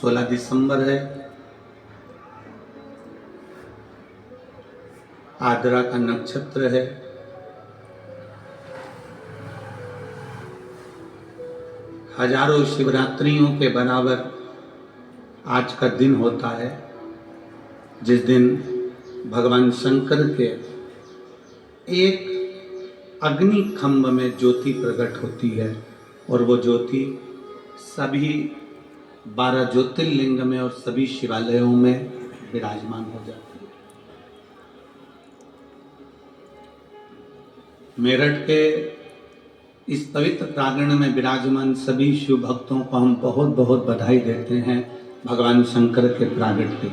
16 दिसंबर है। आद्रा का नक्षत्र है। हजारों शिवरात्रियों के बराबर आज का दिन होता है, जिस दिन भगवान शंकर के एक अग्नि खंभ में ज्योति प्रकट होती है और वो ज्योति सभी 12 ज्योतिर्लिंग में और सभी शिवालयों में विराजमान हो जाती है। मेरठ के इस पवित्र प्रांगण में विराजमान सभी शिव भक्तों को हम बहुत बहुत बधाई देते हैं भगवान शंकर के प्रागट्य के,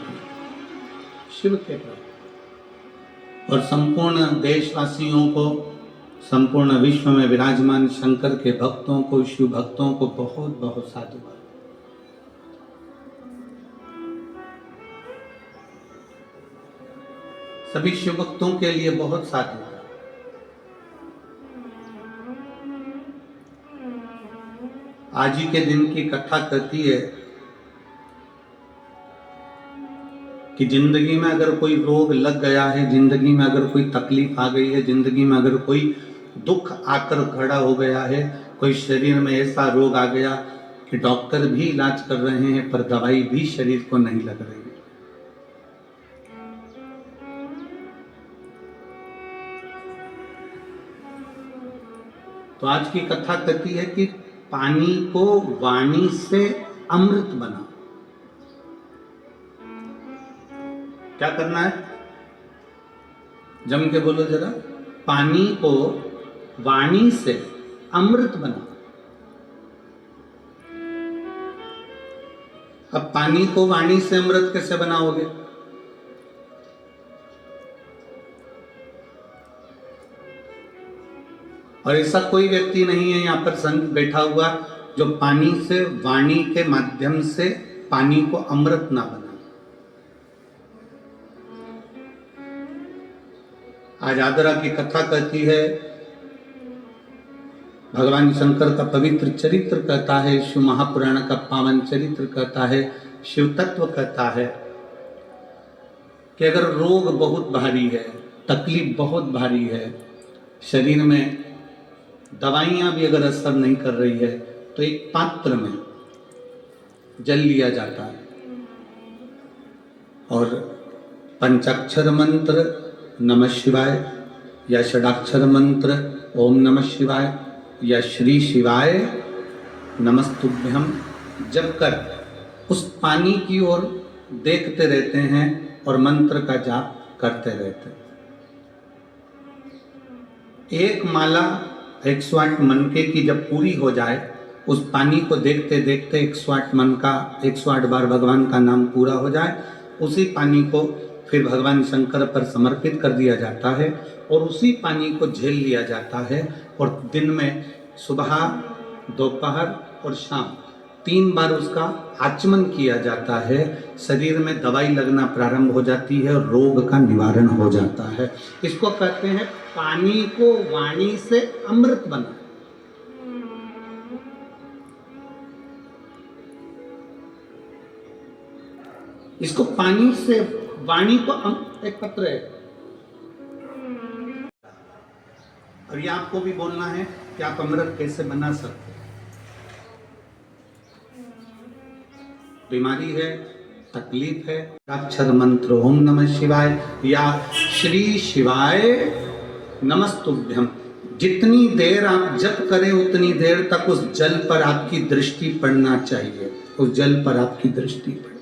शिव के प्रागट्य, और संपूर्ण देशवासियों को, संपूर्ण विश्व में विराजमान शंकर के भक्तों को, शिव भक्तों को बहुत बहुत साधुवाद। सभी शिव भक्तों के लिए बहुत साधुवाद। आज ही के दिन की कथा कहती है कि जिंदगी में अगर कोई रोग लग गया है, जिंदगी में अगर कोई तकलीफ आ गई है, जिंदगी में अगर कोई दुख आकर खड़ा हो गया है, कोई शरीर में ऐसा रोग आ गया कि डॉक्टर भी इलाज कर रहे हैं पर दवाई भी शरीर को नहीं लग रही है, तो आज की कथा कहती है कि पानी को वाणी से अमृत बना। क्या करना है? जम के बोलो जरा। पानी को वाणी से अमृत बना। अब पानी को वाणी से अमृत कैसे बनाओगे? और ऐसा कोई व्यक्ति नहीं है यहाँ पर संत बैठा हुआ जो पानी से, वाणी के माध्यम से पानी को अमृत ना बना। आज आद्रा की कथा कहती है, भगवान शंकर का पवित्र चरित्र कहता है, शिव महापुराण का पावन चरित्र कहता है, शिव तत्व कहता है कि अगर रोग बहुत भारी है, तकलीफ बहुत भारी है, शरीर में दवाइयां भी अगर असर नहीं कर रही है, तो एक पात्र में जल लिया जाता है और पंचाक्षर मंत्र नमः शिवाय या षडाक्षर मंत्र ओम नमः शिवाय या श्री शिवाय नमस्तुभ्यम जप कर उस पानी की ओर देखते रहते हैं और मंत्र का जाप करते रहते हैं। एक माला 108 मनके की जब पूरी हो जाए, उस पानी को देखते देखते 108 मन का 108 बार भगवान का नाम पूरा हो जाए, उसी पानी को फिर भगवान शंकर पर समर्पित कर दिया जाता है और उसी पानी को झेल लिया जाता है और दिन में सुबह, दोपहर और शाम 3 बार उसका आचमन किया जाता है। शरीर में दवाई लगना प्रारंभ हो जाती है और रोग का निवारण हो जाता है। इसको कहते हैं पानी को वाणी से अमृत बना। इसको पानी से वाणी को एक पत्र है और ये आपको भी बोलना है कि आप अमृत कैसे बना सकते हैं। बीमारी है, तकलीफ है, अक्षर मंत्र ओम नमः शिवाय या श्री शिवाय नमस्तुभ्यम जितनी देर आप जप करें उतनी देर तक उस जल पर आपकी दृष्टि पड़ना चाहिए, उस जल पर आपकी दृष्टि पड़े।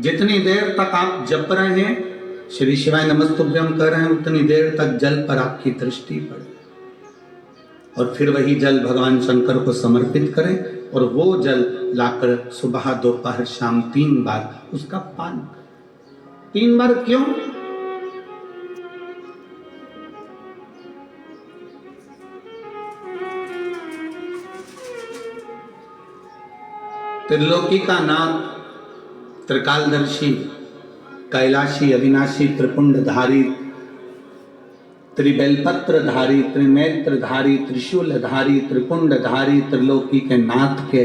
जितनी देर तक आप जप रहे हैं, श्री शिवाय नमस्तुभ्यम कर रहे हैं, उतनी देर तक जल पर आपकी दृष्टि पड़े और फिर वही जल भगवान शंकर को समर्पित करें और वो जल लाकर सुबह, दोपहर, शाम 3 बार उसका पान। 3 बार क्यों? त्रिलोकी का नाथ, त्रिकालदर्शी, कैलाशी, अविनाशी, त्रिपुंडधारी, त्रिबेलपत्रधारी, त्रिनेत्रधारी, त्रिशूलधारी, त्रिपुंडधारी, त्रिलोकी के नाथ के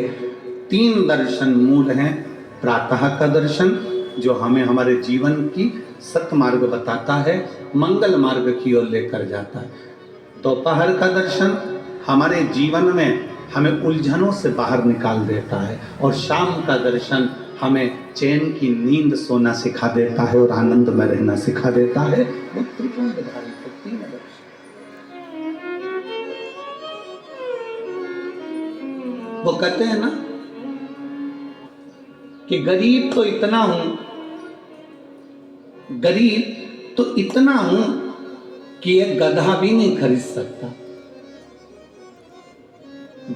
3 दर्शन मूल हैं। प्रातः का दर्शन जो हमें हमारे जीवन की सत्मार्ग बताता है, मंगल मार्ग की ओर लेकर जाता है। दोपहर का दर्शन हमारे जीवन में हमें उलझनों से बाहर निकाल देता है, और शाम का दर्शन हमें चैन की नींद सोना सिखा देता है और आनंद में रहना सिखा देता है। वो त्रिपुंडधारी को 3 दर्शन। वो कहते हैं ना कि गरीब तो इतना हूं, गरीब तो इतना हूं कि एक गधा भी नहीं खरीद सकता।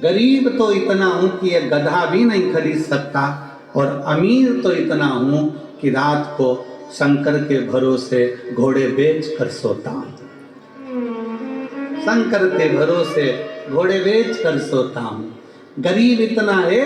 गरीब तो इतना हूं कि एक गधा भी नहीं खरीद सकता, और अमीर तो इतना हूं कि रात को शंकर के भरोसे घोड़े बेच कर सोता हूं। शंकर के भरोसे घोड़े बेच कर सोता हूं। गरीब इतना है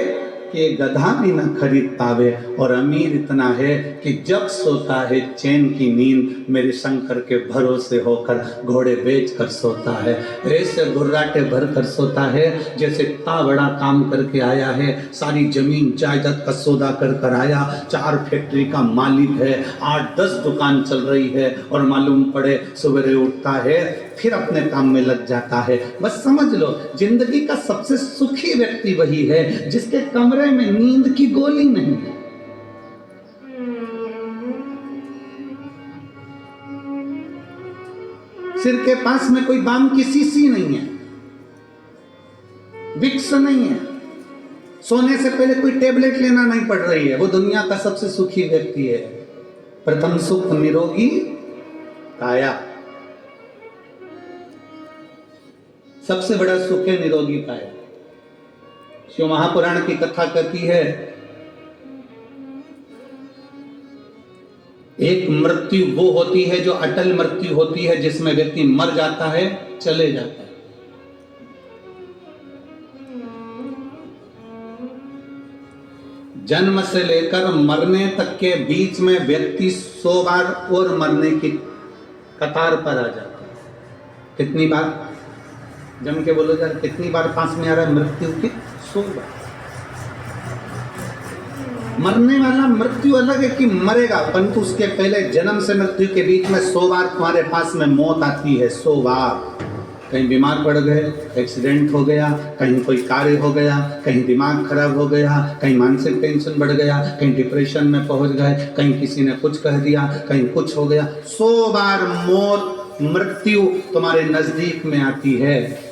कि गधा भी न खरीद पावे, और अमीर इतना है कि जब सोता है चैन की नींद मेरे शंकर के भरोसे होकर घोड़े बेच कर सोता है। ऐसे घुर्राटे भर कर सोता है जैसे इतना बड़ा काम करके आया है, सारी जमीन जायदाद का सौदा कर कर आया, 4 फैक्ट्री का मालिक है, 8-10 दुकान चल रही है, और मालूम पड़े सवेरे उठता है फिर अपने काम में लग जाता है। बस समझ लो, जिंदगी का सबसे सुखी व्यक्ति वही है जिसके कमरे में नींद की गोली नहीं है। सिर के पास में कोई बाम की शीशी नहीं है, विक्स नहीं है, सोने से पहले कोई टेबलेट लेना नहीं पड़ रही है। वो दुनिया का सबसे सुखी व्यक्ति है। प्रथम सुख निरोगी काया, सबसे बड़ा सुख है निरोगी काया। शिव महापुराण की कथा कहती है, एक मृत्यु वो होती है जो अटल मृत्यु होती है, जिसमें व्यक्ति मर जाता है, चले जाता है। जन्म से लेकर मरने तक के बीच में व्यक्ति 100 बार और मरने की कतार पर आ जाता है। कितनी बार? जम के बोलो यार, कितनी बार पास में आ रहा है मृत्यु की? 100 बार। मरने वाला मृत्यु अलग है कि मरेगा, परंतु उसके पहले जन्म से मृत्यु के बीच में 100 बार तुम्हारे पास में मौत आती है। 100 बार। कहीं बीमार पड़ गए, एक्सीडेंट हो गया, कहीं कोई कार्य हो गया, कहीं दिमाग खराब हो गया, कहीं मानसिक टेंशन बढ़ गया, कहीं डिप्रेशन में पहुंच गए, कहीं किसी ने कुछ कह दिया, कहीं कुछ हो गया। 100 बार मौत मृत्यु तुम्हारे नजदीक में आती है।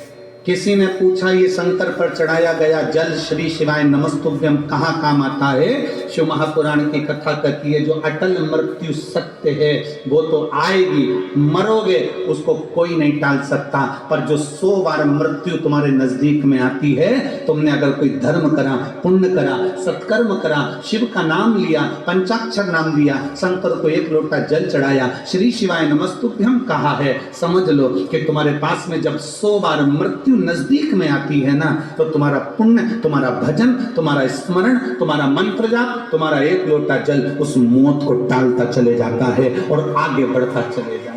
किसी ने पूछा, ये शंकर पर चढ़ाया गया जल श्री शिवाय नमस्तुभ्यम कहाँ काम आता है? शिव महापुराण की कथा कहती है, जो अटल मृत्यु सत्य है वो तो आएगी, मरोगे उसको कोई नहीं टाल सकता। पर जो 100 बार मृत्यु तुम्हारे नजदीक में आती है, तुमने अगर कोई धर्म करा, पुण्य करा, सत्कर्म करा, शिव का नाम लिया, पंचाक्षर नाम लिया, शंकर को 1 लोटा जल चढ़ाया, श्री शिवाय नमस्तुभ्यम कहा है, समझ लो कि तुम्हारे पास में जब 100 बार मृत्यु नजदीक में आती है ना, तो तुम्हारा पुण्य, तुम्हारा भजन, तुम्हारा स्मरण, तुम्हारा मंत्र जाप, तुम्हारा 1 लोटा जल उस मौत को टालता चले जाता है और आगे बढ़ता चले जाता है।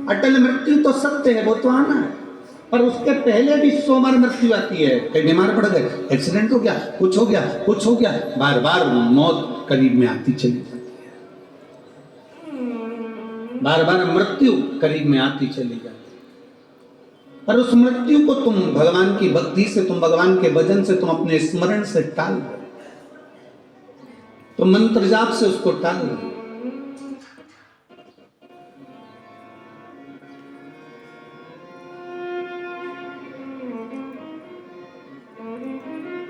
अटल मृत्यु तो सत्य है, वो तो आना है, पर उसके पहले भी 100 बार मृत्यु आती है। कहीं बीमार पड़ गए, एक्सीडेंट हो गया, कुछ हो गया, कुछ हो गया, बार बार मौत करीब में आती चली जाती है, बार बार मृत्यु करीब में आती चली जाती। पर उस मृत्यु को तुम भगवान की भक्ति से, तुम भगवान के भजन से, तुम अपने स्मरण से टाल दो, तुम मंत्र जाप से उसको टाल दो।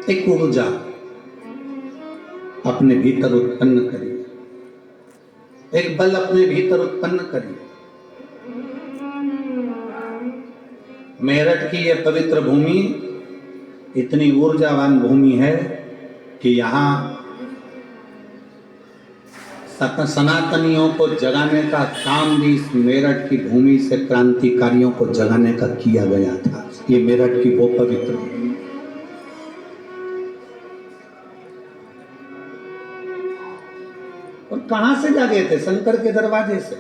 एक ऊर्जा अपने भीतर उत्पन्न करिए, एक बल अपने भीतर उत्पन्न करिए। मेरठ की यह पवित्र भूमि इतनी ऊर्जावान भूमि है कि यहाँ सनातनियों को जगाने का काम भी इस मेरठ की भूमि से क्रांतिकारियों को जगाने का किया गया था। ये मेरठ की वो पवित्र भूमि। और कहां से जागे थे? शंकर के दरवाजे से।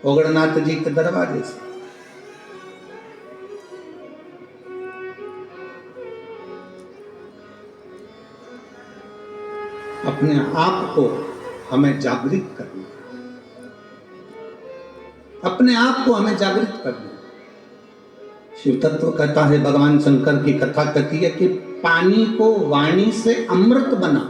ओगड़नाथ जी के दरवाजे से। अपने आप को हमें जागृत करना, अपने आप को हमें जागृत करना। शिव तत्व कहता है, भगवान शंकर की कथा कहती है कि पानी को वाणी से अमृत बना।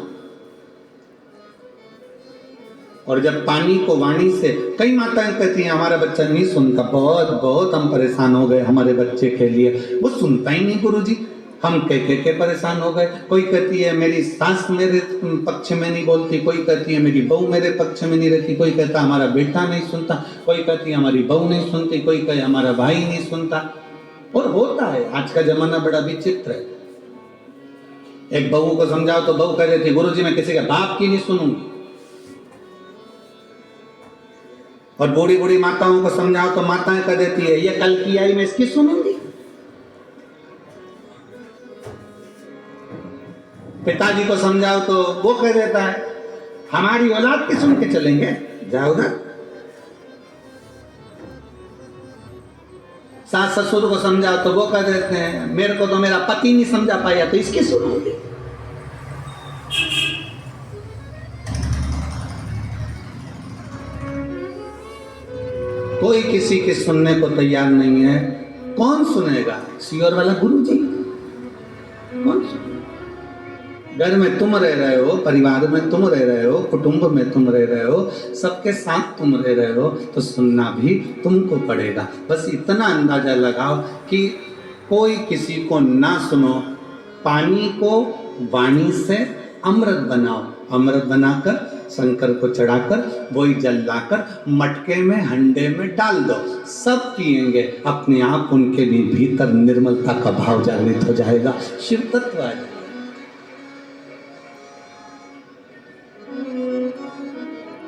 और जब पानी को वाणी से, कई माताएं कहती हैं हमारा बच्चा नहीं सुनता, बहुत बहुत हम परेशान हो गए हमारे बच्चे के लिए, वो सुनता ही नहीं गुरुजी, हम कह के परेशान हो गए। कोई कहती है मेरी सास मेरे पक्ष में नहीं बोलती, कोई कहती है मेरी बहू मेरे पक्ष में नहीं रहती, कोई कहता हमारा बेटा नहीं सुनता, कोई कहती है हमारी बहू नहीं सुनती, कोई कहे हमारा भाई नहीं सुनता। और होता है, आज का जमाना बड़ा विचित्र है। एक बहू को समझाओ तो बहू कह देती गुरुजी मैं किसी के बाप की नहीं सुनूंगी, और बूढ़ी बूढ़ी माताओं को समझाओ तो माताएं कह देती है ये कल की आई मैं इसकी सुनूंगी। पिताजी को समझाओ तो वो कह देता है हमारी औलाद की सुन के चलेंगे, जाओ उधर। सास ससुर को समझाओ तो वो कह देते हैं मेरे को तो मेरा पति नहीं समझा पाया तो इसकी सुनूंगी। कोई किसी के सुनने को तैयार नहीं है। कौन सुनेगा? सियोर वाला गुरुजी कौन सुनेगा? घर में तुम रह रहे हो, परिवार में तुम रह रहे हो, कुटुंब में तुम रह रहे हो, सबके साथ तुम रह रहे हो, तो सुनना भी तुमको पड़ेगा। बस इतना अंदाजा लगाओ कि कोई किसी को ना सुनो, पानी को वाणी से अमृत बनाओ, अमृत बनाकर शंकर को चढ़ाकर वही जल लाकर मटके में हंडे में डाल दो, सब पिएंगे, अपने आप उनके भी भीतर निर्मलता का भाव जागृत हो जाएगा, शिव तत्व आ जाएगा।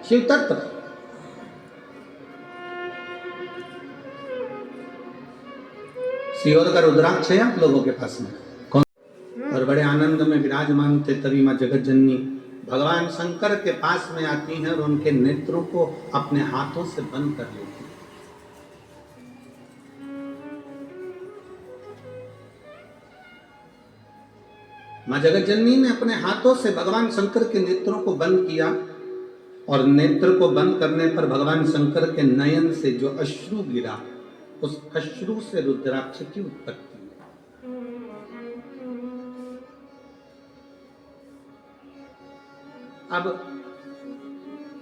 शिव तत्व सियोर का रुद्राक्ष है आप लोगों के पास में कौन? और बड़े आनंद में विराजमान थे। तभी मां जगत जननी भगवान शंकर के पास में आती हैं और उनके नेत्रों को अपने हाथों से बंद कर लेती हैं। मां जगत जननी ने अपने हाथों से भगवान शंकर के नेत्रों को बंद किया, और नेत्र को बंद करने पर भगवान शंकर के नयन से जो अश्रु गिरा, उस अश्रु से रुद्राक्ष की उत्पत्ति हुई। अब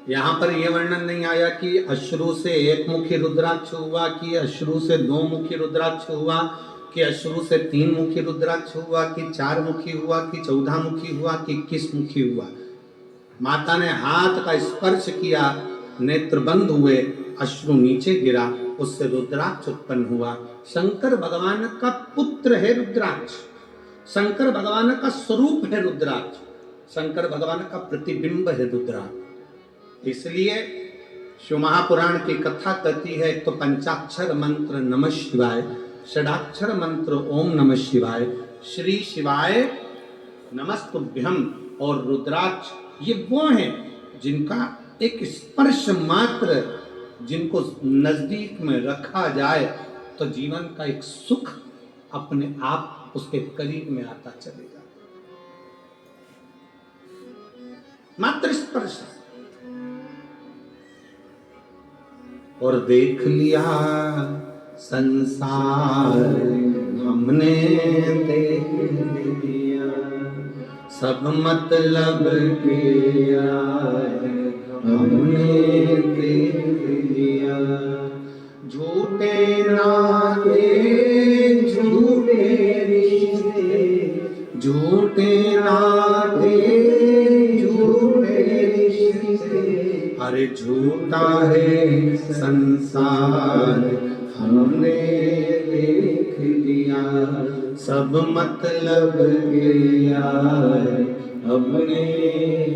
यहां पर यह वर्णन नहीं आया कि अश्रु से एक मुखी रुद्राक्ष हुआ, कि अश्रु से दो मुखी रुद्राक्ष हुआ, कि अश्रु से तीन मुखी रुद्राक्ष हुआ, कि चार मुखी हुआ, कि 14 मुखी हुआ, कि 21 मुखी हुआ। माता ने हाथ का स्पर्श किया, नेत्र बंद हुए, अश्रु नीचे गिरा, उससे रुद्राक्ष उत्पन्न हुआ। शंकर भगवान का पुत्र है रुद्राक्ष, शंकर भगवान का स्वरूप है रुद्राक्ष, शंकर भगवान का प्रतिबिंब है रुद्राक्ष। इसलिए शिव महापुराण की कथा कहती है, तो पंचाक्षर मंत्र नमः शिवाय, षडाक्षर मंत्र ओम नमः शिवाय, श्री शिवाय नमस्तुभ्यम, और रुद्राक्ष ये वो हैं जिनका एक स्पर्श मात्र, जिनको नजदीक में रखा जाए तो जीवन का एक सुख अपने आप उसके करीब में आता चलेगा। मात्र स्पर्श। और देख लिया संसार हमने देख लिया, सब मतलब के यार हमने देख लिया, झूठे नाते झूठे रिश्ते, झूठे नाते झूठे रिश्ते, अरे झूठा है संसार हमने देख लिया, सब मतलब के यार हमने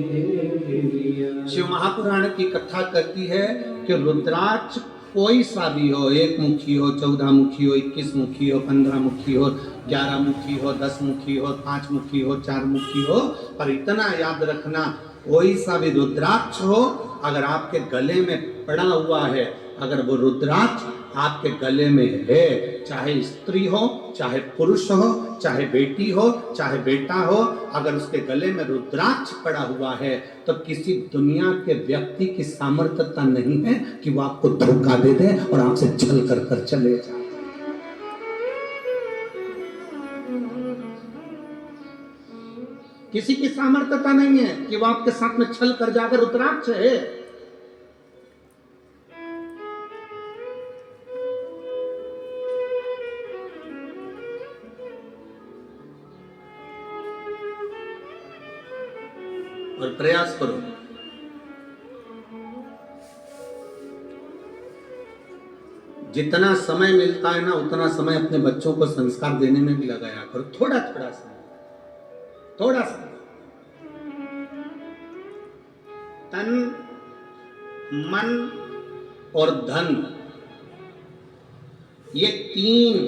देख लिया। शिव महापुराण की कथा कहती है कि रुद्राक्ष कोई सा भी हो, 1 मुखी हो, 14 मुखी हो, 21 मुखी हो, 15 मुखी हो, 11 मुखी हो, 10 मुखी हो, 5 मुखी हो, 4 मुखी हो, पर इतना याद रखना, कोई सा भी रुद्राक्ष हो, अगर आपके गले में पड़ा हुआ है अगर वो रुद्राक्ष आपके गले में है, चाहे स्त्री हो, चाहे पुरुष हो, चाहे बेटी हो, चाहे बेटा हो, अगर उसके गले में रुद्राक्ष पड़ा हुआ है तो किसी दुनिया के व्यक्ति की सामर्थ्यता नहीं है कि वो आपको धोखा दे दे और आपसे छल कर कर चले जाए। किसी की सामर्थ्यता नहीं है कि वो आपके साथ में छल कर जाकर रुद्राक्ष है। और प्रयास करो जितना समय मिलता है ना उतना समय अपने बच्चों को संस्कार देने में भी लगाया करो। थोड़ा थोड़ा समय, थोड़ा सा। तन, मन और धन, ये तीन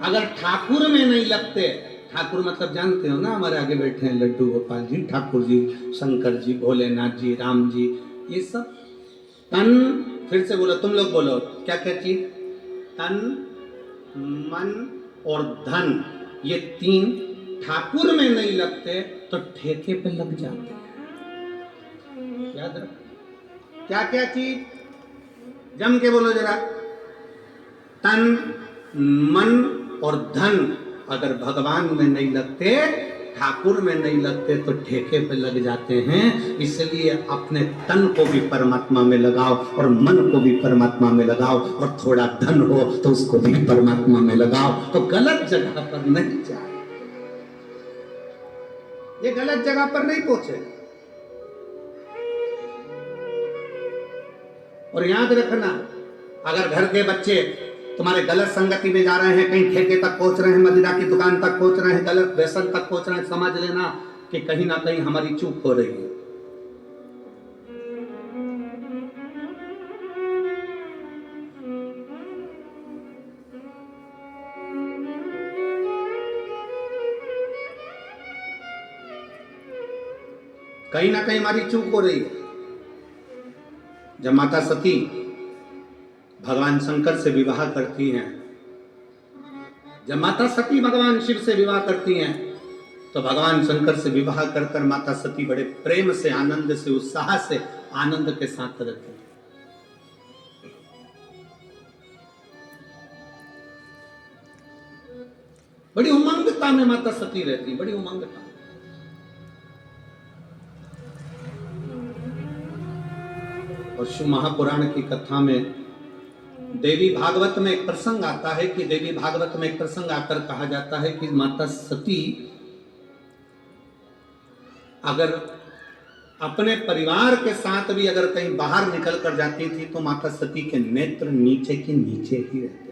अगर ठाकुर में नहीं लगते, ठाकुर मतलब जानते हो ना, हमारे आगे बैठे हैं लड्डू गोपाल जी, ठाकुर जी, शंकर जी, भोलेनाथ जी, राम जी, ये सब तन, फिर से बोलो, तुम लोग बोलो, क्या क्या चीज? तन, मन और धन, ये तीन ठाकुर में नहीं लगते तो ठेके पे लग जाते हैं। याद रखो, क्या क्या चीज? जम के बोलो जरा। तन, मन और धन अगर भगवान में नहीं लगते, ठाकुर में नहीं लगते तो ठेके पे लग जाते हैं। इसलिए अपने तन को भी परमात्मा में लगाओ और मन को भी परमात्मा में लगाओ, और थोड़ा धन हो तो उसको भी परमात्मा में लगाओ, तो गलत जगह पर नहीं जाए। ये गलत जगह पर नहीं पहुंचे। और याद रखना, अगर घर के बच्चे तुम्हारे गलत संगति में जा रहे हैं, कहीं ठेके तक पहुंच रहे हैं, मदिरा की दुकान तक पहुंच रहे हैं, गलत व्यसन तक पहुंच रहे हैं, समझ लेना कि कहीं ना कहीं हमारी चूक हो रही है। कहीं ना कहीं हमारी चूक हो रही है। जब माता सती भगवान शंकर से विवाह करती हैं, जब माता सती भगवान शिव से विवाह करती हैं, तो भगवान शंकर से विवाह कर कर माता सती बड़े प्रेम से, आनंद से, उत्साह से, आनंद के साथ रहती हैं। बड़ी उमंगता में माता सती रहती, बड़ी उमंगता। और शिव महापुराण की कथा में देवी भागवत में एक प्रसंग आता है कि देवी भागवत में एक प्रसंग आकर कहा जाता है कि माता सती अगर अपने परिवार के साथ भी अगर कहीं बाहर निकल कर जाती थी तो माता सती के नेत्र नीचे की नीचे ही रहते।